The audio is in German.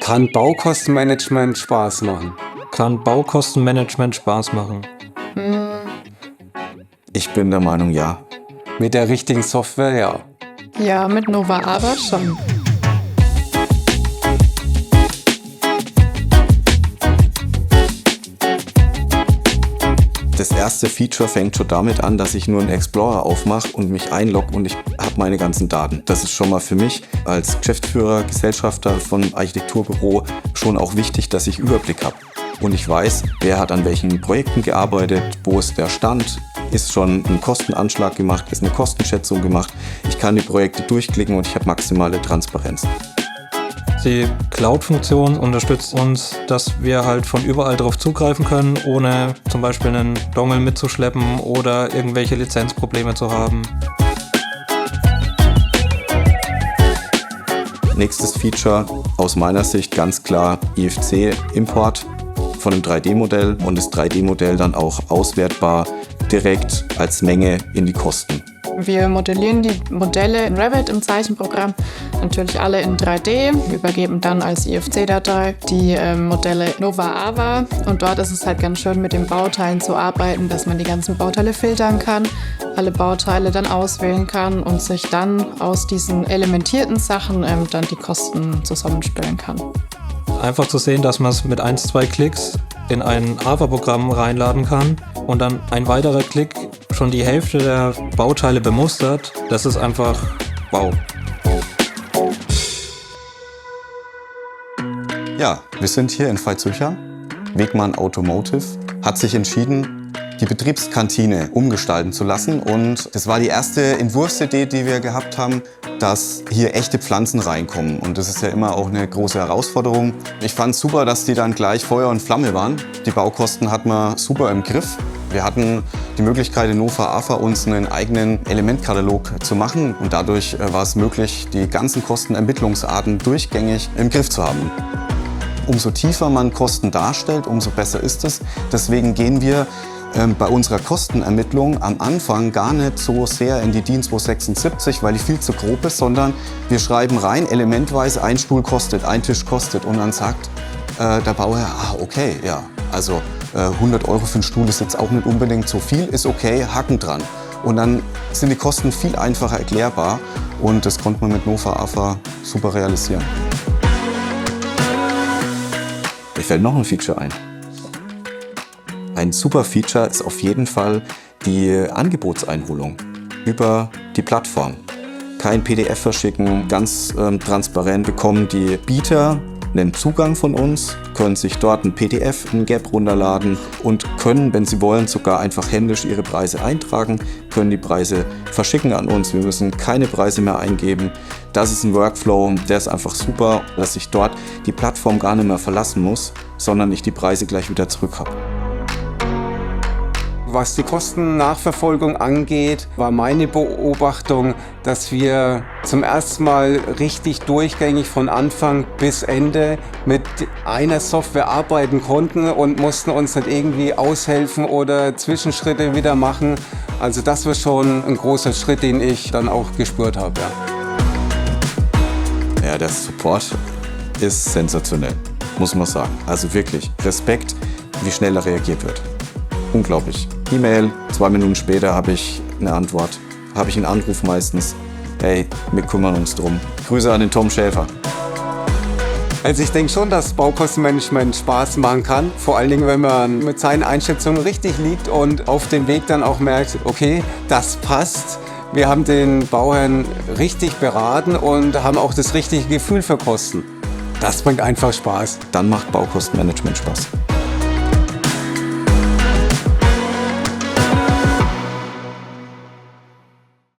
Kann Baukostenmanagement Spaß machen? Kann Baukostenmanagement Spaß machen? Ich bin der Meinung, ja. Mit der richtigen Software, ja. Ja, mit Nova aber schon. Das erste Feature fängt schon damit an, dass ich nur einen Explorer aufmache und mich einlogge und ich habe meine ganzen Daten. Das ist schon mal für mich als Geschäftsführer, Gesellschafter von Architekturbüro schon auch wichtig, dass ich Überblick habe. Und ich weiß, wer hat an welchen Projekten gearbeitet, wo ist der Stand, ist schon ein Kostenanschlag gemacht, ist eine Kostenschätzung gemacht. Ich kann die Projekte durchklicken und ich habe maximale Transparenz. Die Cloud-Funktion unterstützt uns, dass wir halt von überall drauf zugreifen können, ohne zum Beispiel einen Dongle mitzuschleppen oder irgendwelche Lizenzprobleme zu haben. Nächstes Feature aus meiner Sicht ganz klar IFC-Import von einem 3D-Modell und das 3D-Modell dann auch auswertbar direkt als Menge in die Kosten. Wir modellieren die Modelle in Revit im Zeichenprogramm, natürlich alle in 3D. Wir übergeben dann als IFC-Datei die Modelle Nova Ava und dort ist es halt ganz schön, mit den Bauteilen zu arbeiten, dass man die ganzen Bauteile filtern kann, alle Bauteile dann auswählen kann und sich dann aus diesen elementierten Sachen dann die Kosten zusammenstellen kann. Einfach zu sehen, dass man es mit 1-2 Klicks in ein Ava-Programm reinladen kann und dann ein weiterer Klick schon die Hälfte der Bauteile bemustert, das ist einfach wow. Ja, wir sind hier in Veitshöchheim. Wegmann Automotive hat sich entschieden, die Betriebskantine umgestalten zu lassen. Und das war die erste Entwurfsidee, die wir gehabt haben, dass hier echte Pflanzen reinkommen. Und das ist ja immer auch eine große Herausforderung. Ich fand es super, dass die dann gleich Feuer und Flamme waren. Die Baukosten hatten wir super im Griff. Wir hatten die Möglichkeit in Nova Ava uns einen eigenen Elementkatalog zu machen. Und dadurch war es möglich, die ganzen Kostenermittlungsarten durchgängig im Griff zu haben. Umso tiefer man Kosten darstellt, umso besser ist es. Deswegen gehen wir bei unserer Kostenermittlung am Anfang gar nicht so sehr in die DIN 276, weil die viel zu grob ist, sondern wir schreiben rein elementweise, ein Stuhl kostet, ein Tisch kostet und dann sagt der Bauherr, okay, ja, also 100 € für einen Stuhl ist jetzt auch nicht unbedingt so viel, ist okay, Haken dran. Und dann sind die Kosten viel einfacher erklärbar und das konnte man mit Nova Ava super realisieren. Mir fällt noch ein Feature ein. Ein super Feature ist auf jeden Fall die Angebotseinholung über die Plattform. Kein PDF verschicken, ganz transparent bekommen die Bieter einen Zugang von uns, können sich dort ein PDF, ein Gap runterladen und können, wenn sie wollen, sogar einfach händisch ihre Preise eintragen, können die Preise verschicken an uns. Wir müssen keine Preise mehr eingeben. Das ist ein Workflow, der ist einfach super, dass ich dort die Plattform gar nicht mehr verlassen muss, sondern ich die Preise gleich wieder zurück habe. Was die Kostennachverfolgung angeht, war meine Beobachtung, dass wir zum ersten Mal richtig durchgängig von Anfang bis Ende mit einer Software arbeiten konnten und mussten uns nicht irgendwie aushelfen oder Zwischenschritte wieder machen. Also das war schon ein großer Schritt, den ich dann auch gespürt habe. Ja, der Support ist sensationell, muss man sagen. Also wirklich Respekt, wie schnell da reagiert wird. Unglaublich. E-Mail, 2 Minuten später habe ich eine Antwort, habe ich einen Anruf meistens. Hey, wir kümmern uns drum. Grüße an den Tom Schäfer. Also ich denke schon, dass Baukostenmanagement Spaß machen kann. Vor allen Dingen, wenn man mit seinen Einschätzungen richtig liegt und auf dem Weg dann auch merkt, okay, das passt. Wir haben den Bauherrn richtig beraten und haben auch das richtige Gefühl für Kosten. Das bringt einfach Spaß. Dann macht Baukostenmanagement Spaß.